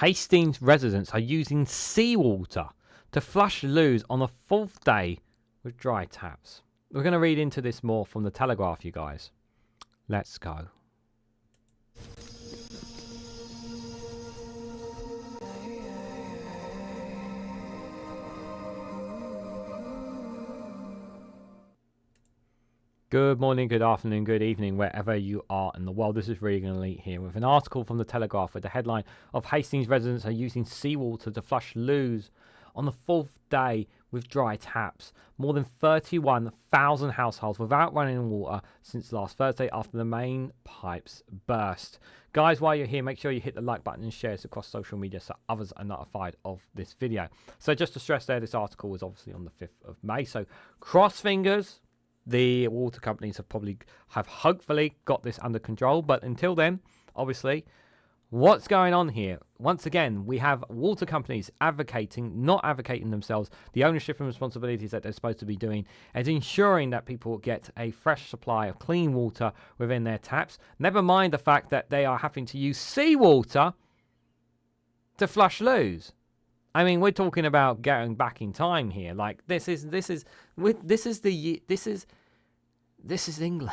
Hastings residents are using seawater to flush loos on the 4th day with dry taps. We're going to read into this more from the Telegraph, you guys. Let's go. Good morning, good afternoon, good evening, wherever you are in the world. This is Regan Elite here with an article from the Telegraph with the headline of Hastings residents are using seawater to flush loos on the 4th day with dry taps. More than 31,000 households without running water since last Thursday after the main pipes burst. Guys, while you're here, make sure you hit the like button and share this across social media so others are notified of this video. So just to stress there, this article was obviously on the 5th of May. So cross fingers. The water companies have hopefully got this under control. But until then, obviously, what's going on here? Once again, we have water companies not advocating themselves, the ownership and responsibilities that they're supposed to be doing, and ensuring that people get a fresh supply of clean water within their taps. Never mind the fact that they are having to use seawater to flush loos. I mean, we're talking about going back in time here. Like this is England,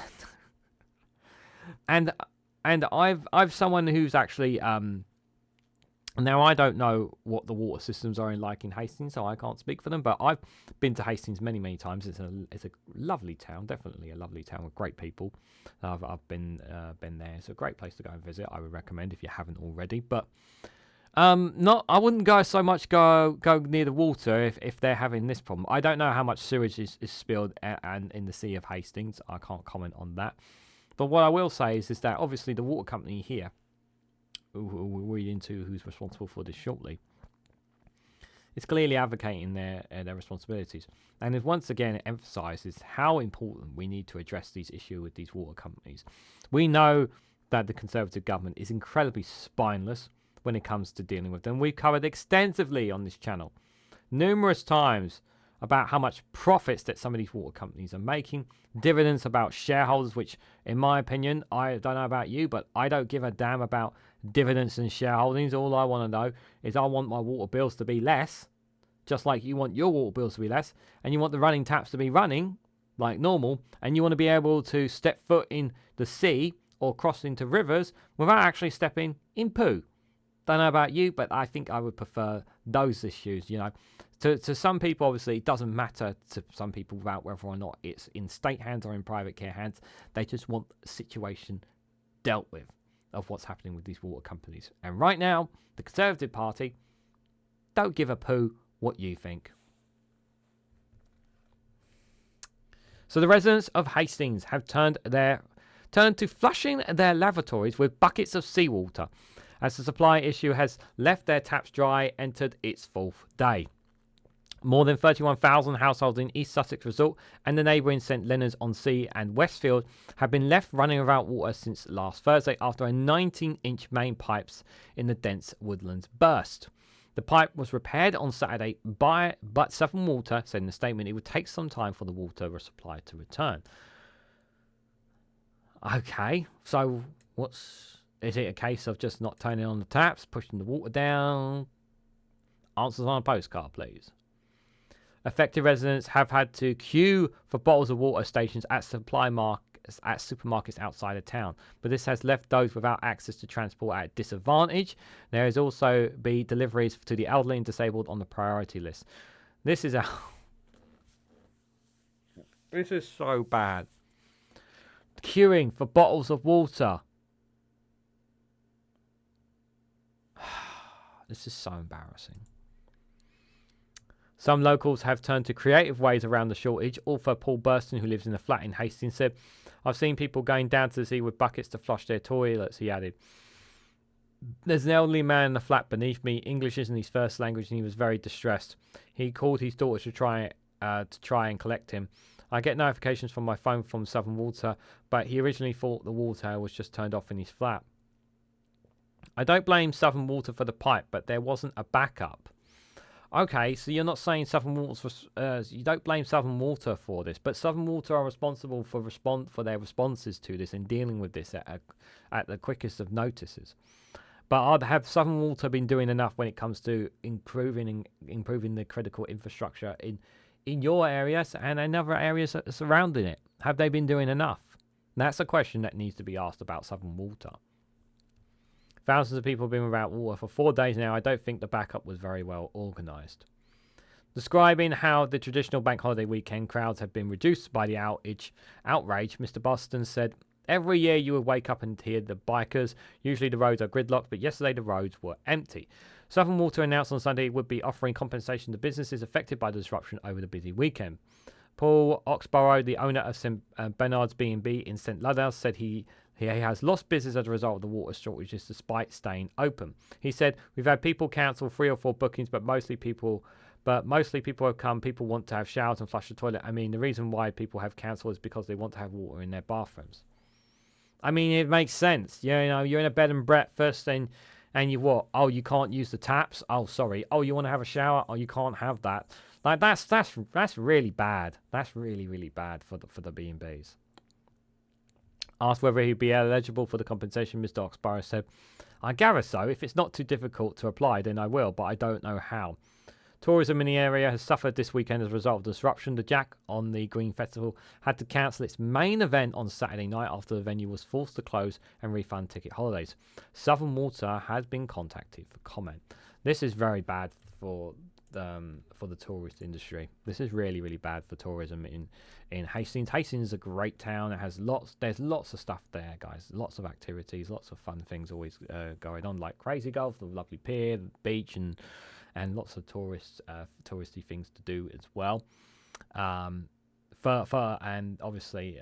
and I've someone who's actually now I don't know what the water systems are in Hastings, so I can't speak for them. But I've been to Hastings many times. It's a lovely town, definitely a lovely town with great people. I've been there. It's a great place to go and visit. I would recommend if you haven't already, but. I wouldn't go so much go near the water if they're having this problem. I don't know how much sewage is spilled and in the Sea of Hastings. I can't comment on that. But what I will say is that obviously the water company here, who we'll read into who's responsible for this shortly, is clearly advocating their responsibilities. And it once again emphasises how important we need to address these issues with these water companies. We know that the Conservative government is incredibly spineless when it comes to dealing with them. We've covered extensively on this channel numerous times about how much profits that some of these water companies are making, dividends about shareholders, which in my opinion, I don't know about you, but I don't give a damn about dividends and shareholdings. All I want to know is I want my water bills to be less, just like you want your water bills to be less, and you want the running taps to be running like normal, and you want to be able to step foot in the sea or cross into rivers without actually stepping in poo. Don't know about you, but I think I would prefer those issues, To some people, obviously, it doesn't matter to some people about whether or not it's in state hands or in private care hands. They just want the situation dealt with of what's happening with these water companies. And right now, the Conservative Party don't give a poo what you think. So the residents of Hastings have turned to flushing their lavatories with buckets of seawater, as the supply issue has left their taps dry, entered its 4th day. More than 31,000 households in East Sussex Resort and the neighbouring St Leonards-on-Sea and Westfield have been left running without water since last Thursday after a 19-inch main pipes in the dense woodlands burst. The pipe was repaired on Saturday, but Southern Water said in a statement it would take some time for the water supply to return. Okay, so is it a case of just not turning on the taps, pushing the water down? Answers on a postcard, please. Affected residents have had to queue for bottles of water stations at supermarkets outside of town, but this has left those without access to transport at a disadvantage. There has also been deliveries to the elderly and disabled on the priority list. This is so bad. Queuing for bottles of water. This is so embarrassing. Some locals have turned to creative ways around the shortage. Author Paul Burston, who lives in a flat in Hastings, said, "I've seen people going down to the sea with buckets to flush their toilets," he added. "There's an elderly man in the flat beneath me. English isn't his first language, and he was very distressed. He called his daughter to try and collect him. I get notifications from my phone from Southern Water, but he originally thought the water was just turned off in his flat. I don't blame Southern Water for the pipe, but there wasn't a backup." Okay, so you're not saying Southern Water, you don't blame Southern Water for this, but Southern Water are responsible for their responses to this and dealing with this at the quickest of notices. But have Southern Water been doing enough when it comes to improving the critical infrastructure in your areas and in other areas surrounding it? Have they been doing enough? That's a question that needs to be asked about Southern Water. Thousands of people have been without water for 4 days now. I don't think the backup was very well organised. Describing how the traditional bank holiday weekend crowds have been reduced by the outrage, Mr. Boston said, every year you would wake up and hear the bikers. Usually the roads are gridlocked, but yesterday the roads were empty. Southern Water announced on Sunday it would be offering compensation to businesses affected by the disruption over the busy weekend. Paul Oxborough, the owner of St. Bernard's B&B in St. Ludhouse, said he has lost business as a result of the water shortages despite staying open. He said, we've had people cancel 3 or 4 bookings, but mostly people have come. People want to have showers and flush the toilet. I mean, the reason why people have cancelled is because they want to have water in their bathrooms. I mean, it makes sense. You know, you're in a bed and breakfast and you what? Oh, you can't use the taps? Oh, sorry. Oh, you want to have a shower? Oh, you can't have that. Like that's really bad. That's really, really bad for the B&Bs. Asked whether he'd be eligible for the compensation, Mr. Oxborough said, I gather so. If it's not too difficult to apply, then I will, but I don't know how. Tourism in the area has suffered this weekend as a result of disruption. The Jack on the Green Festival had to cancel its main event on Saturday night after the venue was forced to close and refund ticket holidays. Southern Water has been contacted for comment. This is very bad for the tourist industry. This is really, really bad for tourism in Hastings. Hastings is a great town. It has there's lots of stuff there, guys. Lots of activities, lots of fun things always going on, like Crazy Golf, the lovely pier, the beach, and lots of touristy things to do as well. And obviously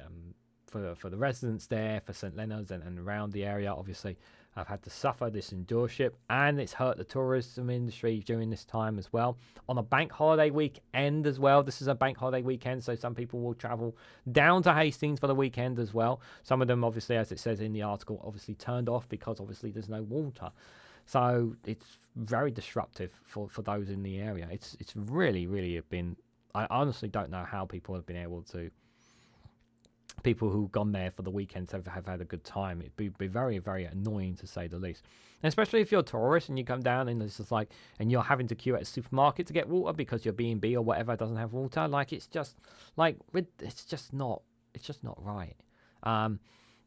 for the residents there, for St. Leonard's and around the area, obviously have had to suffer this endureship, and it's hurt the tourism industry during this time as well. On a bank holiday weekend as well. This is a bank holiday weekend, so some people will travel down to Hastings for the weekend as well. Some of them, obviously, as it says in the article, obviously turned off because obviously there's no water. So it's very disruptive for those in the area. It's really, really been... I honestly don't know how people have been able to... People who've gone there for the weekends have had a good time. It'd be very, very annoying to say the least. And especially if you're a tourist and you come down and it's just like... And you're having to queue at a supermarket to get water because your B&B or whatever doesn't have water. Like, it's just... Like, it's just not right.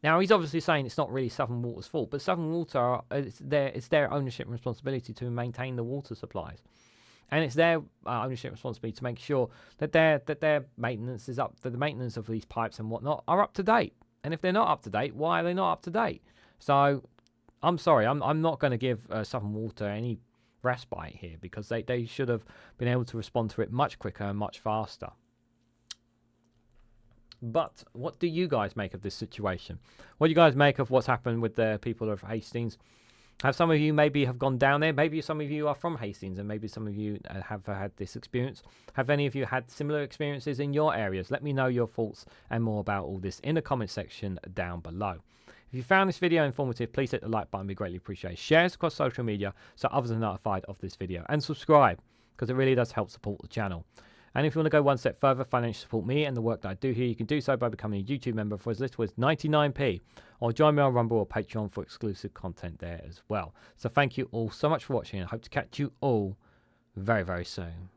Now, he's obviously saying it's not really Southern Water's fault, but Southern Water, it's their ownership and responsibility to maintain the water supplies. And it's their ownership and responsibility to make sure that their maintenance is up, that the maintenance of these pipes and whatnot are up to date. And if they're not up to date, why are they not up to date? So, I'm sorry, I'm not going to give Southern Water any respite here, because they should have been able to respond to it much quicker and much faster. But what do you guys make of this situation? What do you guys make of what's happened with the people of Hastings? Have some of you maybe have gone down there? Maybe some of you are from Hastings, and maybe some of you have had this experience. Have any of you had similar experiences in your areas? Let me know your thoughts and more about all this in the comment section down below. If you found this video informative, please hit the like button. We greatly appreciate it. Share it across social media so others are notified of this video, and subscribe, because it really does help support the channel. And if you want to go one step further, financially support me and the work that I do here, you can do so by becoming a YouTube member for as little as 99p, or join me on Rumble or Patreon for exclusive content there as well. So thank you all so much for watching, and I hope to catch you all very, very soon.